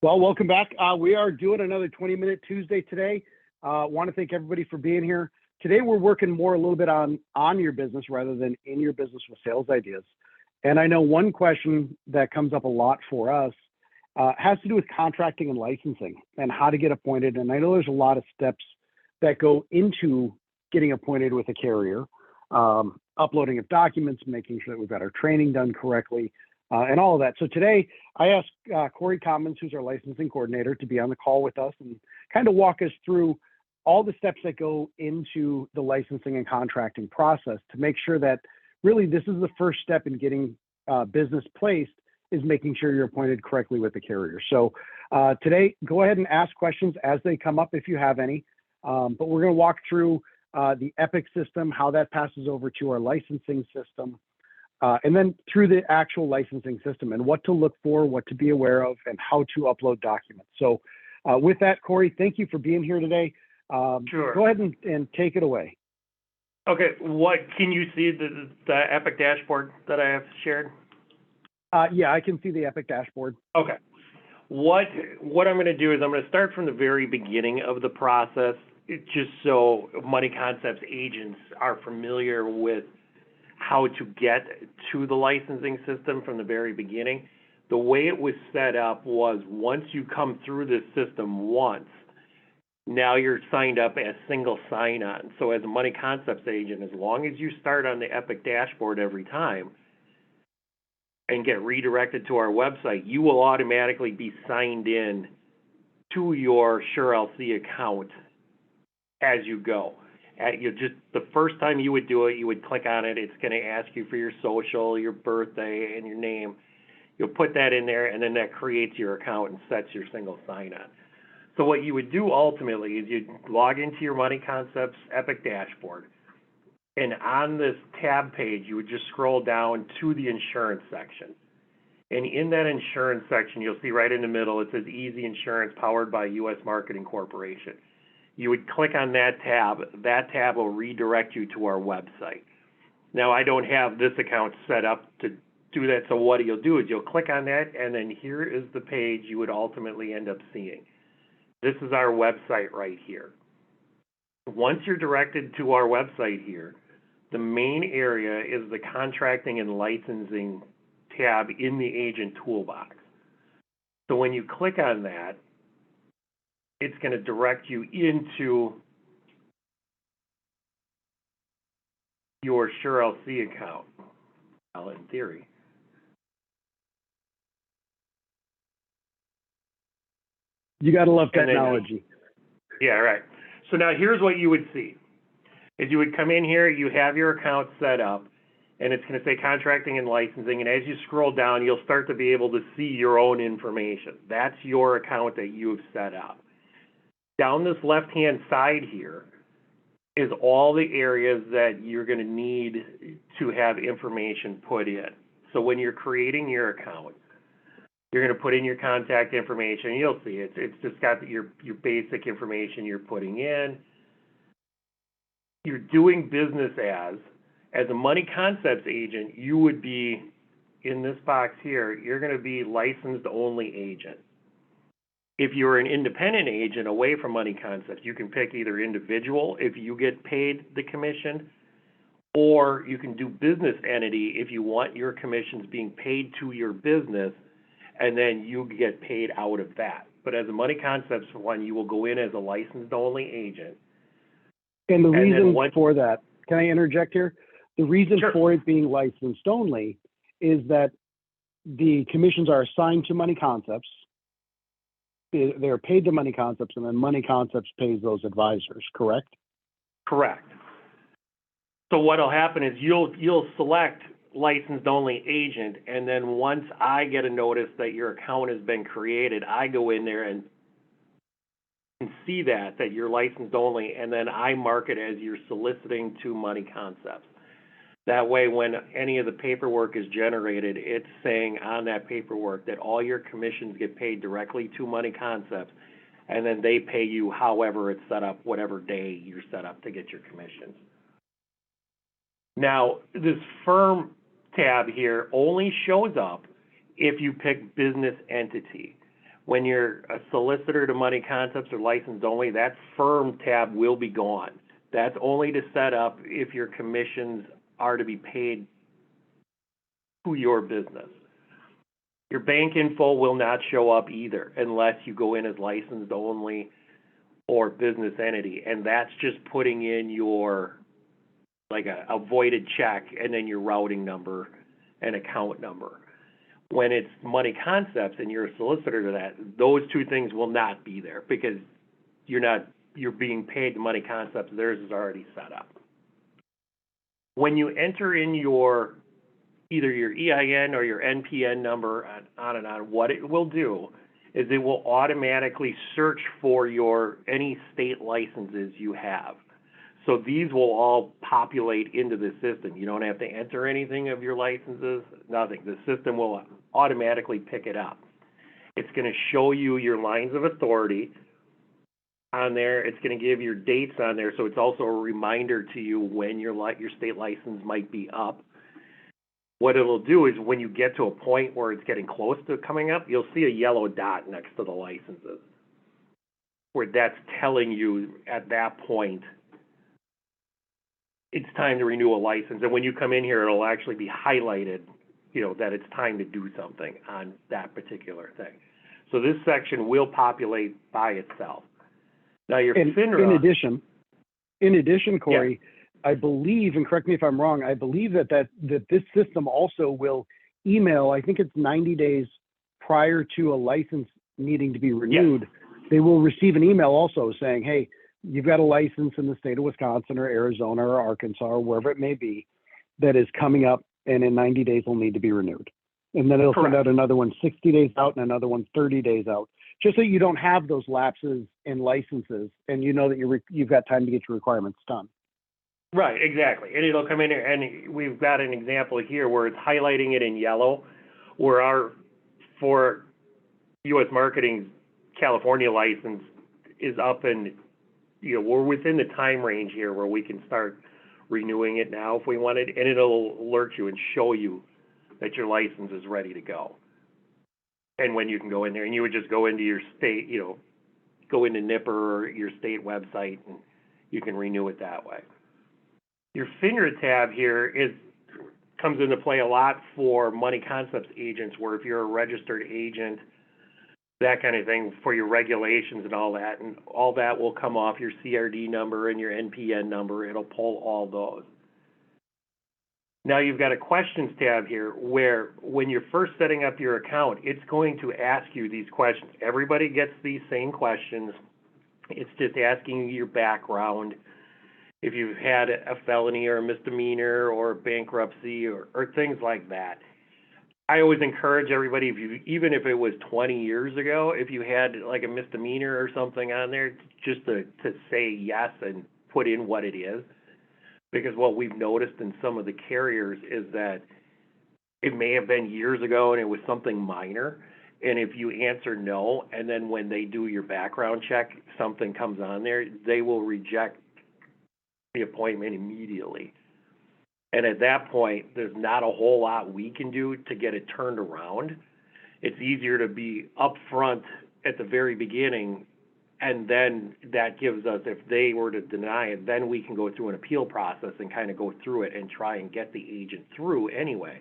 Well, welcome back. We are doing another 20-minute Tuesday today. Want to thank everybody for being here. Today, we're working more a little bit on your business rather than in your business with sales ideas. And I know one question that comes up a lot for us has to do with contracting and licensing and how to get appointed. And I know there's a lot of steps that go into getting appointed with a carrier, uploading of documents, making sure that we've got our training done correctly, and all of that. So today, I asked Corey Commons, who's our licensing coordinator, to be on the call with us and kind of walk us through all the steps that go into the licensing and contracting process to make sure that really this is the first step in getting business placed, is making sure you're appointed correctly with the carrier. So today, go ahead and ask questions as they come up if you have any. But we're going to walk through the Epic system, how that passes over to our licensing system, and then through the actual licensing system and what to look for, what to be aware of, and how to upload documents. So with that, Corey, thank you for being here today. Sure. Go ahead and take it away. Okay. What can you see the Epic dashboard that I have shared? Yeah, I can see the Epic dashboard. Okay. What I'm going to do is I'm going to start from the very beginning of the process, just so Money Concepts agents are familiar with how to get to the licensing system from the very beginning. The way it was set up was once you come through this system once, now you're signed up as single sign-on. So as a Money Concepts agent, as long as you start on the Epic dashboard every time and get redirected to our website, you will automatically be signed in to your SureLC account as you go. The first time you would do it, you would click on it. It's going to ask you for your social, your birthday, and your name. You'll put that in there, and then that creates your account and sets your single sign-on. So what you would do ultimately is you'd log into your Money Concepts Epic dashboard, and on this tab page, you would just scroll down to the insurance section. And in that insurance section, you'll see right in the middle, it says Easy Insurance powered by U.S. Marketing Corporation. You would click on that tab. That tab will redirect you to our website. Now, I don't have this account set up to do that, so what you'll do is you'll click on that, and then here is the page you would ultimately end up seeing. This is our website right here. Once you're directed to our website here, the main area is the Contracting and Licensing tab in the Agent Toolbox. So when you click on that, it's going to direct you into your SureLC account, well, in theory. You got to love technology. Yeah, right. So now here's what you would see. Is you would come in here, you have your account set up, and it's going to say Contracting and Licensing, and as you scroll down, you'll start to be able to see your own information. That's your account that you've set up. Down this left-hand side here is all the areas that you're going to need to have information put in. So when you're creating your account, you're going to put in your contact information. You'll see it's just got your basic information you're putting in. You're doing business as a Money Concepts agent, you would be, in this box here, you're going to be licensed only agent. If you're an independent agent away from Money Concepts, you can pick either individual if you get paid the commission, or you can do business entity if you want your commissions being paid to your business, and then you get paid out of that. But as a Money Concepts one, you will go in as a licensed only agent. And the reason for that, can I interject here? The reason Sure. for it being licensed only is that the commissions are assigned to Money Concepts. They're paid to Money Concepts, and then Money Concepts pays those advisors, correct? Correct. So what'll happen is you'll select licensed only agent, and then once I get a notice that your account has been created, I go in there and see that you're licensed only, and then I mark it as you're soliciting to Money Concepts. That way, when any of the paperwork is generated, it's saying on that paperwork that all your commissions get paid directly to Money Concepts, and then they pay you however it's set up, whatever day you're set up to get your commissions. Now, this firm tab here only shows up if you pick business entity. When you're a solicitor to Money Concepts or licensed only, that firm tab will be gone. That's only to set up if your commissions are to be paid to your business. Your bank info will not show up either unless you go in as licensed only or business entity, and that's just putting in your, like a voided check and then your routing number and account number. When it's Money Concepts and you're a solicitor to that, those two things will not be there because you're being paid to Money Concepts, theirs is already set up. When you enter in either your EIN or your NPN number, on and on, what it will do is it will automatically search for any state licenses you have. So these will all populate into the system. You don't have to enter anything of your licenses, nothing. The system will automatically pick it up. It's going to show you your lines of authority on there. It's going to give your dates on there, so it's also a reminder to you when your state license might be up. What it'll do is when you get to a point where it's getting close to coming up, you'll see a yellow dot next to the licenses, where that's telling you at that point it's time to renew a license. And when you come in here, it'll actually be highlighted, that it's time to do something on that particular thing. So this section will populate by itself. Now your FINRA. In addition, Corey, yeah. I believe, and correct me if I'm wrong, I believe that this system also will email, I think it's 90 days prior to a license needing to be renewed. Yes. They will receive an email also saying, hey, you've got a license in the state of Wisconsin or Arizona or Arkansas or wherever it may be that is coming up, and in 90 days will need to be renewed. And then it'll Correct. send out another one 60 days out and another one 30 days out, just so you don't have those lapses in licenses and you know that you've got time to get your requirements done. Right, exactly. And it'll come in here, and we've got an example here where it's highlighting it in yellow, where for U.S. Marketing California license is up, and we're within the time range here where we can start renewing it now if we wanted, and it'll alert you and show you that your license is ready to go. And when you can go in there, and you would just go into your state, go into Nipper or your state website, and you can renew it that way. Your FINRA tab here comes into play a lot for Money Concepts agents, where if you're a registered agent, that kind of thing, for your regulations and all that will come off your CRD number and your NPN number. It'll pull all those. Now you've got a questions tab here where when you're first setting up your account, it's going to ask you these questions. Everybody gets these same questions. It's just asking you your background, if you've had a felony or a misdemeanor or bankruptcy or things like that. I always encourage everybody, even if it was 20 years ago, if you had like a misdemeanor or something on there, just to say yes and put in what it is. Because what we've noticed in some of the carriers is that it may have been years ago and it was something minor. And if you answer no, and then when they do your background check, something comes on there, they will reject the appointment immediately. And at that point, there's not a whole lot we can do to get it turned around. It's easier to be upfront at the very beginning, and then that gives us, if they were to deny it, then we can go through an appeal process and kind of go through it and try and get the agent through anyway.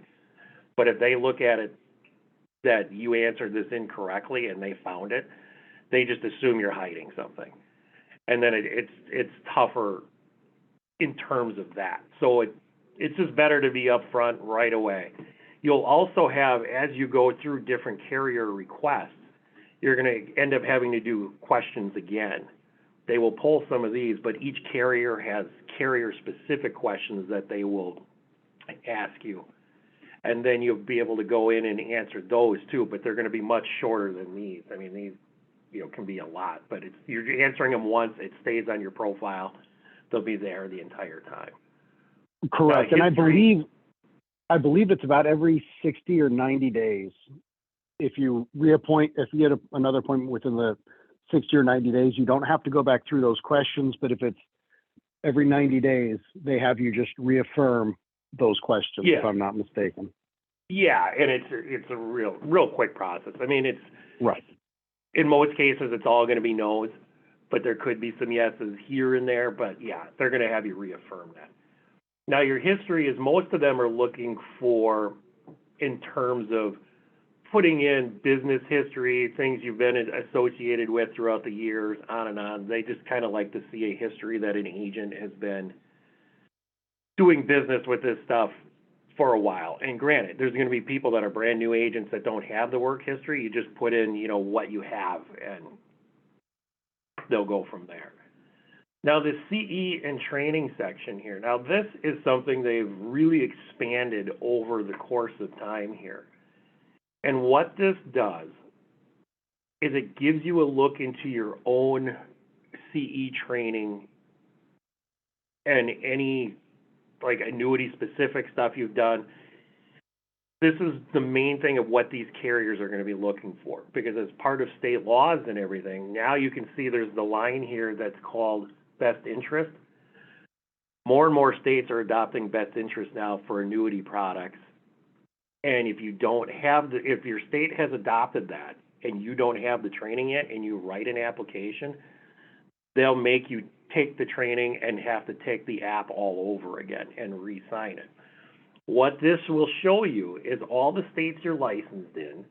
But if they look at it that you answered this incorrectly and they found it, they just assume you're hiding something. And then it's tougher in terms of that. So it's just better to be upfront right away. You'll also have, as you go through different carrier requests, you're going to end up having to do questions again. They will pull some of these, but each carrier has carrier-specific questions that they will ask you. And then you'll be able to go in and answer those too, but they're going to be much shorter than these. I mean, these can be a lot, but you're answering them once, it stays on your profile. They'll be there the entire time. Correct. And I believe it's about every 60 or 90 days. If you get another appointment within the 60 or 90 days, you don't have to go back through those questions. But if it's every 90 days, they have you just reaffirm those questions, if I'm not mistaken. Yeah, and it's a real quick process. I mean, it's right. In most cases, it's all going to be no's, but there could be some yeses here and there. But yeah, they're going to have you reaffirm that. Now, your history is most of them are looking for, in terms of putting in business history, things you've been associated with throughout the years, on and on. They just kind of like to see a history that an agent has been doing business with this stuff for a while. And granted, there's going to be people that are brand new agents that don't have the work history. You just put in, what you have, and they'll go from there. Now, the CE and training section here. Now, this is something they've really expanded over the course of time here. And what this does is it gives you a look into your own CE training and any like annuity specific stuff you've done. This is the main thing of what these carriers are going to be looking for, because as part of state laws and everything, now you can see there's the line here that's called best interest. More and more states are adopting best interest now for annuity products. And if you don't have if your state has adopted that and you don't have the training yet and you write an application, they'll make you take the training and have to take the app all over again and re-sign it. What this will show you is all the states you're licensed in,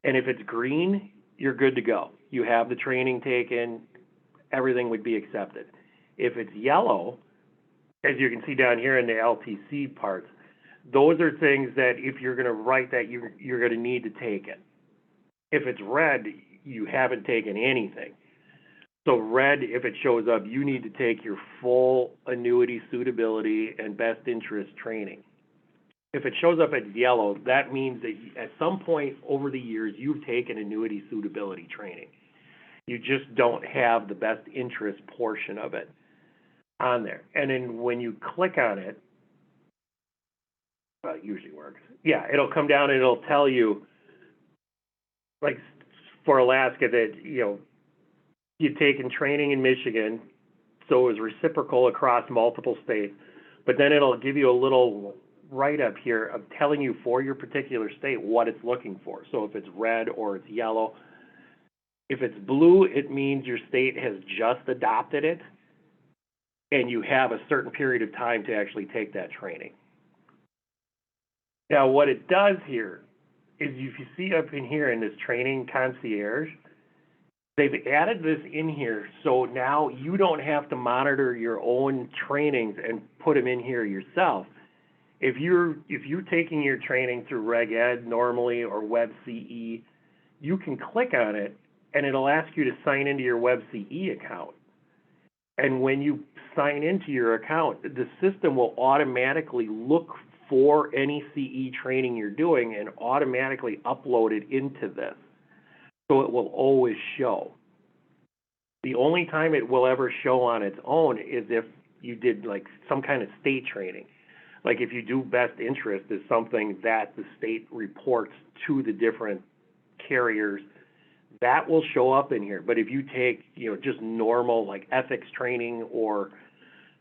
and if it's green, you're good to go. You have the training taken, everything would be accepted. If it's yellow, as you can see down here in the LTC parts, those are things that if you're going to write that, you're going to need to take it. If it's red, you haven't taken anything. So red, if it shows up, you need to take your full annuity suitability and best interest training. If it shows up as yellow, that means that at some point over the years, you've taken annuity suitability training. You just don't have the best interest portion of it on there. And then when you click on it, it usually works. Yeah, it'll come down and it'll tell you, like for Alaska, that you've taken training in Michigan, so it was reciprocal across multiple states. But then it'll give you a little write-up here of telling you for your particular state what it's looking for. So if it's red or it's yellow. If it's blue, it means your state has just adopted it, and you have a certain period of time to actually take that training. Now, what it does here is if you see up in here in this training concierge, they've added this in here so now you don't have to monitor your own trainings and put them in here yourself. If you're taking your training through Reg Ed normally or Web CE, you can click on it and it'll ask you to sign into your Web CE account. And when you sign into your account, the system will automatically look for any CE training you're doing and automatically upload it into this. So it will always show. The only time it will ever show on its own is if you did like some kind of state training. Like if you do best interest is something that the state reports to the different carriers, that will show up in here. But if you take, just normal like ethics training or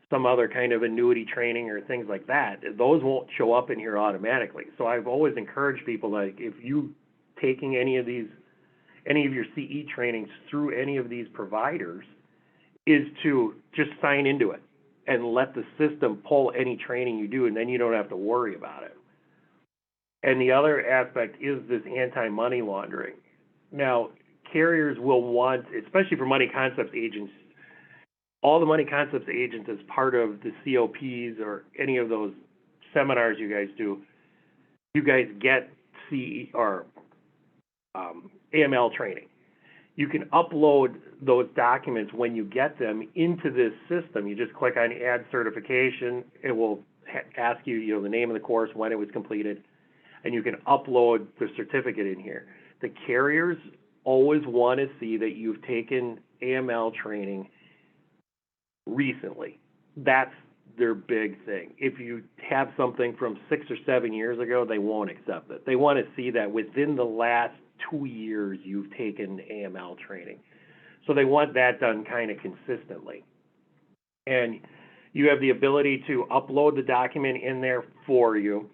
some other kind of annuity training or things like that, those won't show up in here automatically. So I've always encouraged people, like if you taking any of your CE trainings through any of these providers, is to just sign into it and let the system pull any training you do, and then you don't have to worry about it. And the other aspect is this anti-money laundering. Now, carriers will want, especially for money concepts agents, all the money concepts agents as part of the COPs or any of those seminars you guys do, you guys get CE or AML training. You can upload those documents when you get them into this system. You just click on Add Certification. It will ask you, the name of the course, when it was completed, and you can upload the certificate in here. The carriers always want to see that you've taken AML training recently. That's their big thing. If you have something from 6 or 7 years ago, they won't accept it. They want to see that within the last 2 years you've taken AML training. So they want that done kind of consistently. And you have the ability to upload the document in there for you.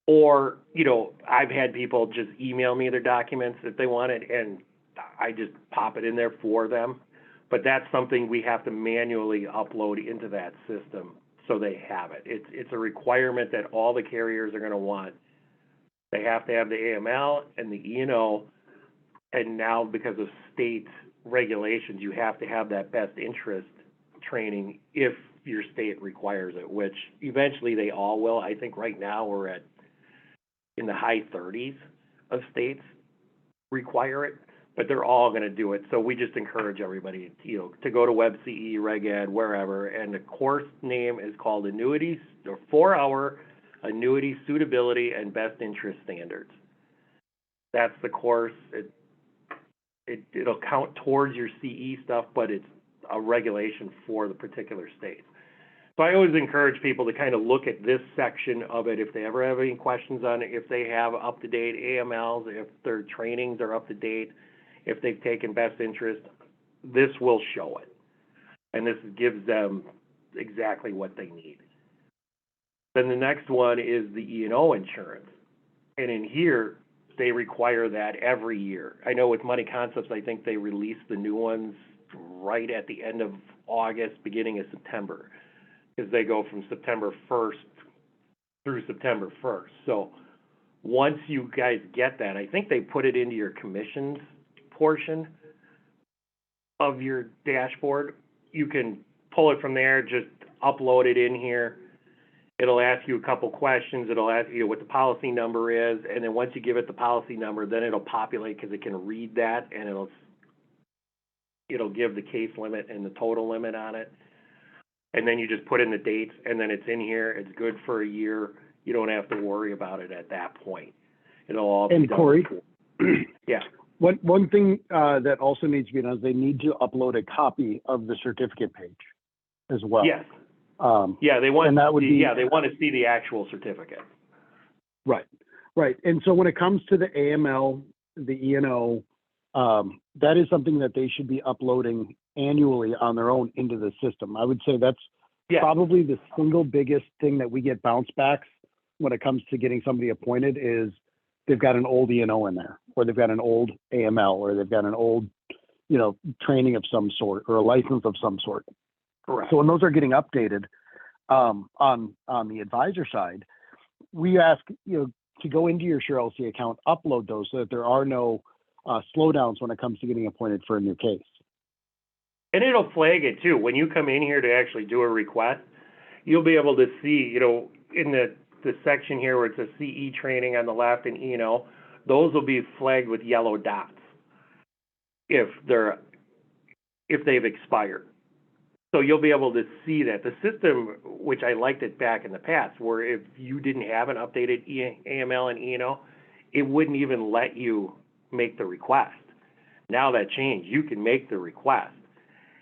Or, I've had people just email me their documents if they want it, and I just pop it in there for them. But that's something we have to manually upload into that system so they have it. It's a requirement that all the carriers are going to want. They have to have the AML and the E&O, and now because of state regulations, you have to have that best interest training if your state requires it, which eventually they all will. I think right now we're at in the high 30s of states require it, but they're all going to do it. So we just encourage everybody, to go to WebCE, Reg Ed, wherever, and the course name is called Annuities, or 4-hour Annuity Suitability and Best Interest Standards. That's the course. It'll count towards your CE stuff, but it's a regulation for the particular state. So I always encourage people to kind of look at this section of it if they ever have any questions on it, if they have up-to-date AMLs, if their trainings are up-to-date, if they've taken best interest, this will show it. And this gives them exactly what they need. Then the next one is the E&O insurance. And in here, they require that every year. I know with Money Concepts, I think they release the new ones right at the end of August, beginning of September, because they go from September 1st through September 1st. So once you guys get that, I think they put it into your commissions portion of your dashboard. You can pull it from there, just upload it in here. It'll ask you a couple questions. It'll ask you what the policy number is, and then once you give it the policy number, then it'll populate because it can read that, and it'll give the case limit and the total limit on it. And then you just put in the dates, and then it's in here. It's good for a year. You don't have to worry about it at that point. It'll all be done. And Corey, yeah. One thing that also needs to be done is they need to upload a copy of the certificate page as well. Yes. They want. And that would be, they want to see the actual certificate. Right. And so when it comes to the AML, the E&O, that is something that they should be uploading annually on their own into the system. I would say that's probably the single biggest thing that we get bounce backs when it comes to getting somebody appointed is they've got an old E&O in there, or they've got an old AML, or they've got an old, training of some sort, or a license of some sort. Correct. So when those are getting updated on the advisor side, we ask to go into your SureLC account, upload those so that there are no slowdowns when it comes to getting appointed for a new case. And it'll flag it too. When you come in here to actually do a request, you'll be able to see, in the section here where it says CE training on the left and E&O, those will be flagged with yellow dots if they've expired. So you'll be able to see that. The system, which I liked it back in the past, where if you didn't have an updated AML and E&O, it wouldn't even let you make the request. Now that changed. You can make the request.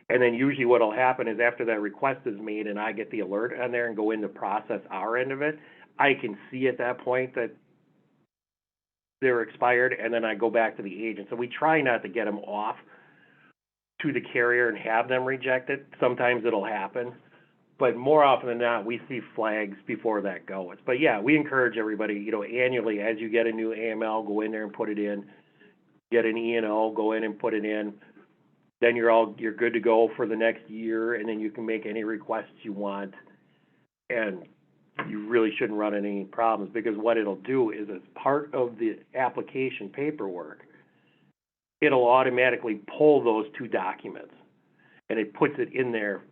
And then usually what will happen is after that request is made and I get the alert on there and go in to process our end of it, I can see at that point that they're expired, and then I go back to the agent. So we try not to get them off to the carrier and have them reject it. Sometimes it'll happen, but more often than not, we see flags before that goes. But yeah, we encourage everybody, annually, as you get a new AML, go in there and put it in. Get an E&O, go in and put it in. Then you're good to go for the next year, and then you can make any requests you want. And you really shouldn't run into any problems, because what it'll do is, as part of the application paperwork, it'll automatically pull those two documents, and it puts it in there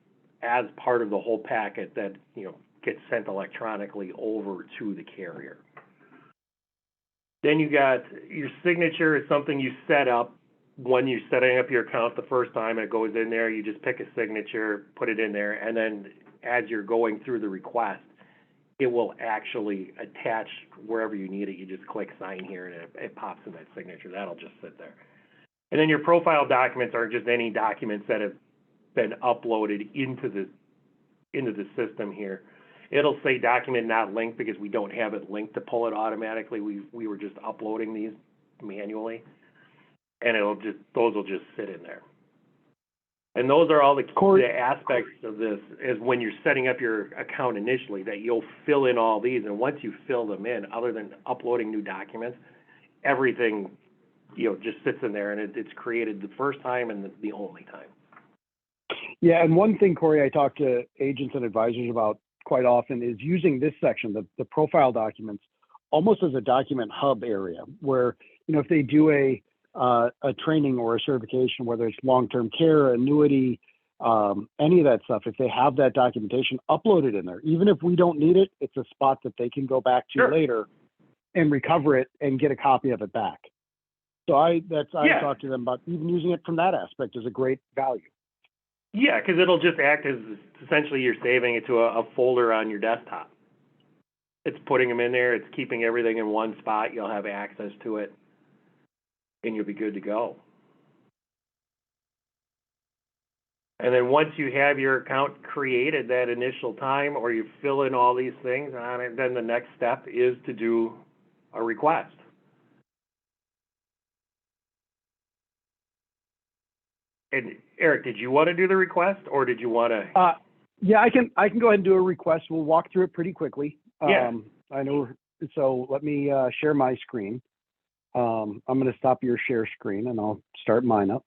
as part of the whole packet that gets sent electronically over to the carrier. Then you got your signature is something you set up when you're setting up your account the first time. It goes in there. You just pick a signature, put it in there, and then as you're going through the request, it will actually attach wherever you need it. You just click sign here, and it pops in that signature. That'll just sit there. And then your profile documents are just any documents that have been uploaded into the system here. It'll say document not linked because we don't have it linked to pull it automatically. We were just uploading these manually, and those will just sit in there. And those are all the aspects of this, is when you're setting up your account initially, that you'll fill in all these, and once you fill them in, other than uploading new documents, everything just sits in there, and it's created the first time and the only time. Yeah, and one thing, Corey, I talk to agents and advisors about quite often is using this section, the profile documents, almost as a document hub area where, if they do a training or a certification, whether it's long-term care, annuity, any of that stuff, if they have that documentation, upload it in there. Even if we don't need it, it's a spot that they can go back to later and recover it and get a copy of it back. So I talked to them about even using it from that aspect is a great value. Yeah, because it'll just act as essentially you're saving it to a folder on your desktop. It's putting them in there. It's keeping everything in one spot. You'll have access to it, and you'll be good to go. And then once you have your account created that initial time, or you fill in all these things on it, then the next step is to do a request. And Eric, did you want to do the request, or did you want to? Yeah, I can go ahead and do a request. We'll walk through it pretty quickly. Yeah. I know. So let me share my screen. I'm going to stop your share screen, and I'll start mine up.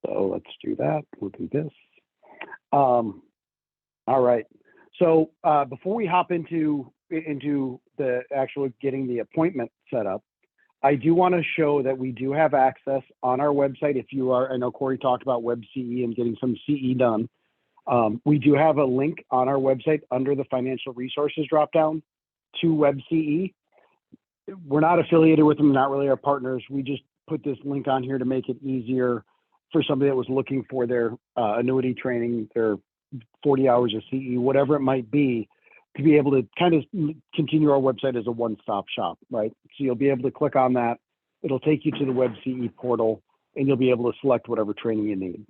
So let's do that. We'll do this. All right. So before we hop into the actual getting the appointment set up, I do want to show that we do have access on our website. If you are, I know Corey talked about Web CE and getting some CE done. We do have a link on our website under the financial resources dropdown to Web CE. We're not affiliated with them, not really our partners. We just put this link on here to make it easier for somebody that was looking for their annuity training, their 40 hours of CE, whatever it might be, to be able to kind of continue our website as a one-stop shop, right? So you'll be able to click on that. It'll take you to the Web CE portal, and you'll be able to select whatever training you need.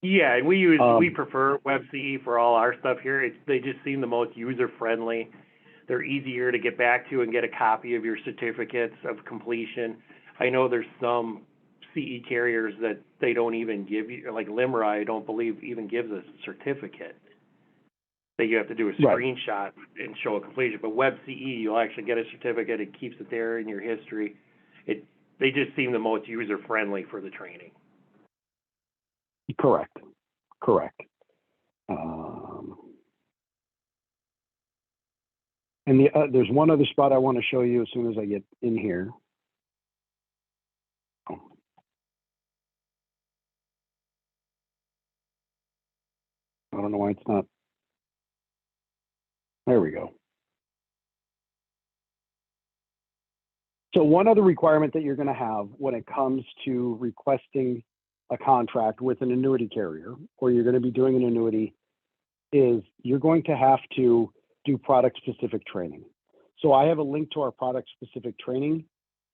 Yeah, and we prefer Web CE for all our stuff here. They just seem the most user-friendly. They're easier to get back to and get a copy of your certificates of completion. I know there's some CE carriers that they don't even give you, like Limera, I don't believe even gives a certificate. That you have to do a screenshot and show a completion. But Web CE, you'll actually get a certificate. It keeps it there in your history. They just seem the most user-friendly for the training. Correct. And there's one other spot I want to show you as soon as I get in here. I don't know why it's not. There we go. So one other requirement that you're going to have when it comes to requesting a contract with an annuity carrier, or you're going to be doing an annuity, is you're going to have to do product-specific training. So I have a link to our product-specific training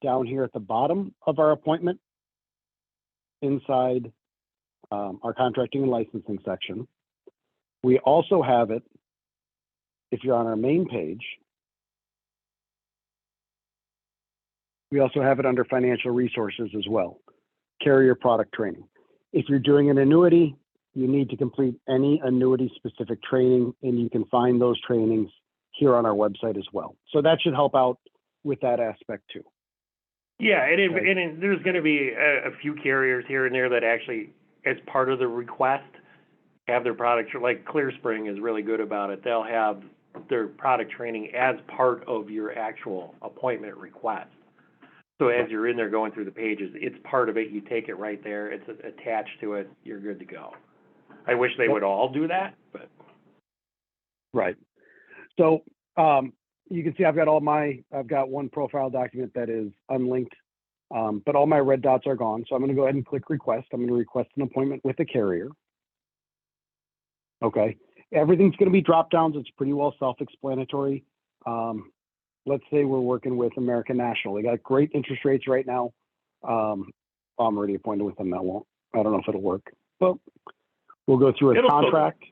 down here at the bottom of our appointment inside our contracting and licensing section. We also have it, if you're on our main page, we also have it under financial resources as well, carrier product training. If you're doing an annuity, you need to complete any annuity specific training, and you can find those trainings here on our website as well. So that should help out with that aspect too. Yeah, and there's going to be a few carriers here and there that actually, as part of the request, have their product, like ClearSpring is really good about it. They'll have their product training as part of your actual appointment request. So as you're in there going through the pages, it's part of it. You take it right there. It's attached to it. You're good to go. I wish they would all do that, but. Right. So you can see I've got one profile document that is unlinked, but all my red dots are gone. So I'm going to go ahead and click request. I'm going to request an appointment with a carrier. Okay. Everything's going to be drop downs. It's pretty well self-explanatory. Let's say we're working with American National. They got great interest rates right now. I'm already appointed with them. I don't know if it'll work, but we'll go through a contract.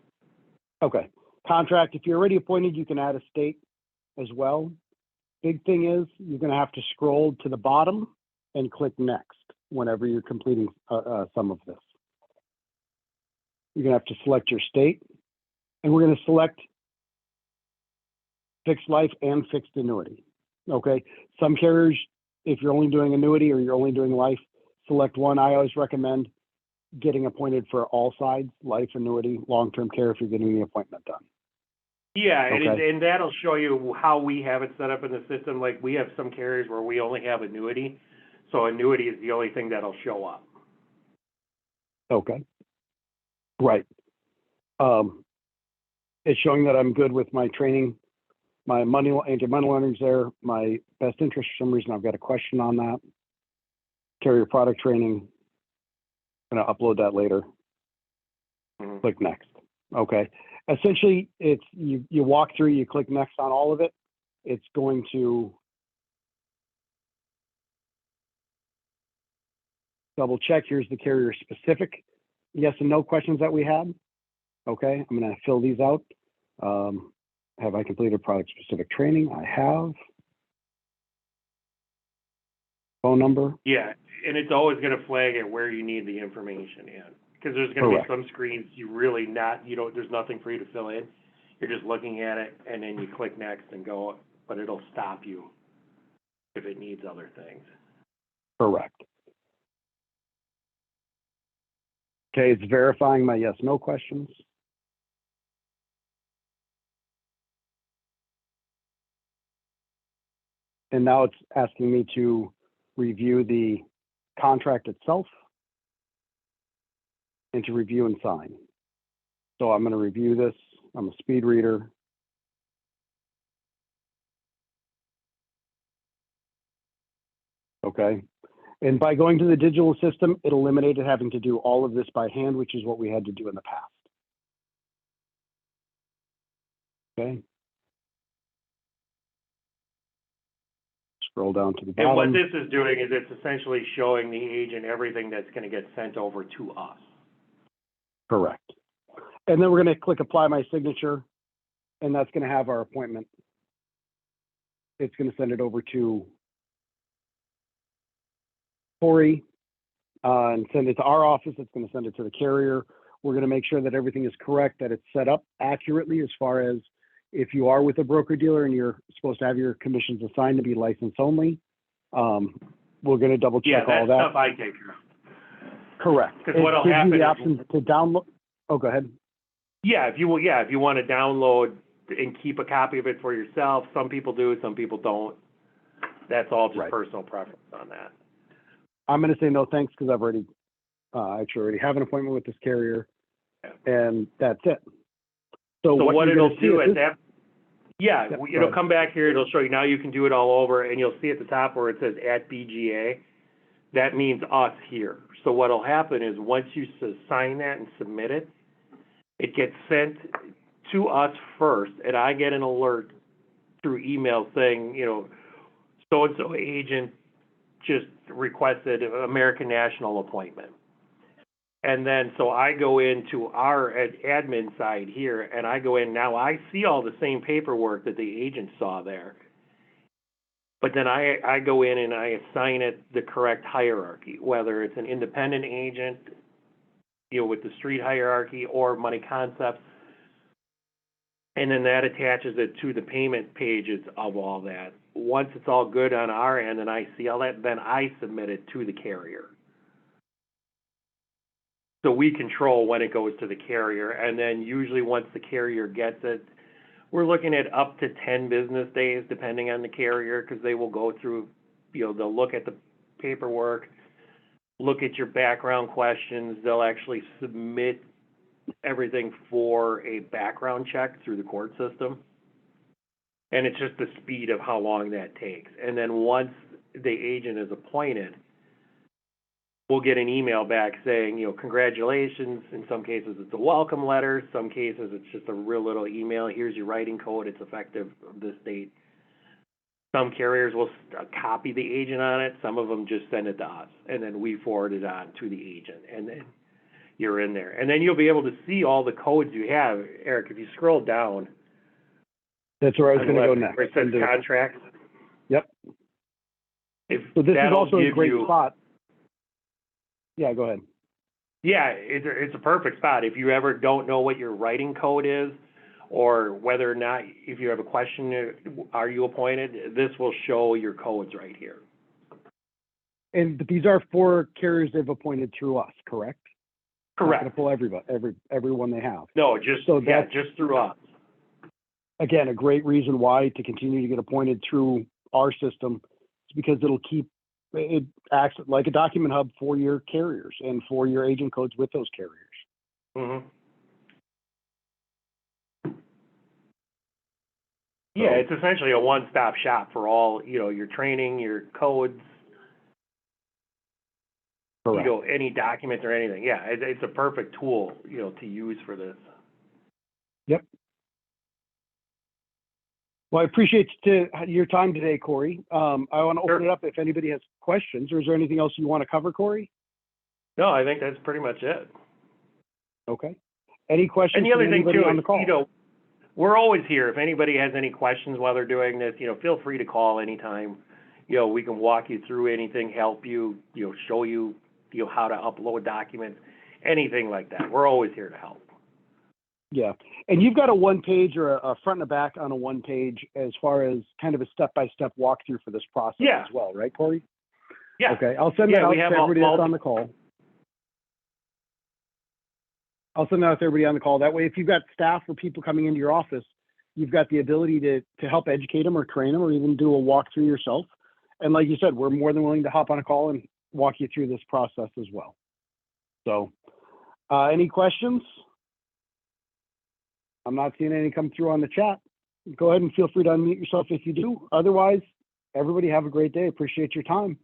Okay. Contract. If you're already appointed, you can add a state as well. Big thing is you're going to have to scroll to the bottom and click next whenever you're completing some of this. You're going to have to select your state, and we're going to select fixed life and fixed annuity. Okay. Some carriers if you're only doing annuity or you're only doing life, select one. I always recommend getting appointed for all sides, life, annuity, long-term care, if you're getting the appointment done. Yeah, Okay. and that'll show you how we have it set up in the system. Like, we have some carriers where we only have annuity, so annuity is the only thing that'll show up. Okay. Right. It's showing that I'm good with my training, my anti-money laundering's there, my best interest. For some reason, I've got a question on that. Carrier product training. I'm going to upload that later. Mhm. Click next. Okay. Essentially, it's you walk through, you click next on all of it. It's going to double check. Here's the carrier specific yes and no questions that we had. Okay. I'm going to fill these out. Have I completed product specific training? I have. Phone number. Yeah, and it's always going to flag it where you need the information in, because there's going to be some screens there's nothing for you to fill in. You're just looking at it, and then you click next and go, but it'll stop you if it needs other things. Correct. Okay, it's verifying my yes, no questions. And now it's asking me to review the contract itself and to review and sign. So I'm going to review this. I'm a speed reader. Okay. And by going to the digital system, it eliminated having to do all of this by hand, which is what we had to do in the past. Okay. Scroll down to the bottom. And what this is doing is it's essentially showing the agent everything that's going to get sent over to us. Correct. And then we're going to click apply my signature, and that's going to have our appointment. It's going to send it over to Corey and send it to our office. It's going to send it to the carrier. We're going to make sure that everything is correct, that it's set up accurately as far as if you are with a broker dealer and you're supposed to have your commissions assigned to be license only. We're going to double check all that. Yeah, that's stuff I take care of. Correct. Because what'll happen gives you the is option to download. Oh, go ahead. Yeah, if you want to download and keep a copy of it for yourself, some people do, some people don't. That's all just personal preference on that. I'm going to say no thanks because I've already, I actually already have an appointment with this carrier, and that's it. So what it'll do is it'll ahead. come back here. It'll show you now you can do it all over, and you'll see at the top where it says @BGA. That means us here. So what'll happen is once you sign that and submit it, it gets sent to us first, and I get an alert through email saying, so-and-so agent just requested an American National appointment. And then, so I go into our admin side here, and I go in, now I see all the same paperwork that the agent saw there. But then I go in and I assign it the correct hierarchy, whether it's an independent agent, with the street hierarchy or money concepts. And then that attaches it to the payment pages of all that. Once it's all good on our end and I see all that, then I submit it to the carrier. So we control when it goes to the carrier. And then usually once the carrier gets it, we're looking at up to 10 business days, depending on the carrier, because they will go through, they'll look at the paperwork, look at your background questions. They'll actually submit everything for a background check through the court system. And it's just the speed of how long that takes. And then once the agent is appointed, we'll get an email back saying, congratulations. In some cases, it's a welcome letter. Some cases, it's just a real little email. Here's your writing code. It's effective this date. Some carriers will copy the agent on it. Some of them just send it to us, and then we forward it on to the agent, and then you're in there. And then you'll be able to see all the codes you have. Eric, if you scroll down. That's where I was going to go next. Where it says contracts. Yep. So this is also a great spot. Yeah, go ahead. Yeah, it's a perfect spot. If you ever don't know what your writing code is, or whether or not, if you have a question, are you appointed, this will show your codes right here. And these are for carriers they've appointed through us, correct? Not Correct. going to pull everyone they have. No, just, So yeah, that's, just through us. again, a great reason why to continue to get appointed through our system. It's because it acts like a document hub for your carriers and for your agent codes with those carriers. Mm-hmm. Yeah, it's essentially a one-stop shop for all, your training, your codes, Correct. any documents or anything. Yeah, it's a perfect tool, to use for this. Yep. Well, I appreciate your time today, Corey. I want to open it up if anybody has questions, or is there anything else you want to cover, Corey? No, I think that's pretty much it. Okay. Any questions And the other thing too on the call? is, we're always here. If anybody has any questions while they're doing this, feel free to call anytime. We can walk you through anything, help you, show you, how to upload documents, anything like that. We're always here to help. Yeah. And you've got a one page or a front and a back on a one page as far as kind of a step-by-step walkthrough for this process as well, right, Corey? Yeah. Okay. I'll send that out to everybody that's on the call. I'll send that out to everybody on the call. That way, if you've got staff or people coming into your office, you've got the ability to help educate them or train them or even do a walkthrough yourself. And like you said, we're more than willing to hop on a call and walk you through this process as well. So any questions? I'm not seeing any come through on the chat. Go ahead and feel free to unmute yourself if you do. Otherwise, everybody have a great day. Appreciate your time.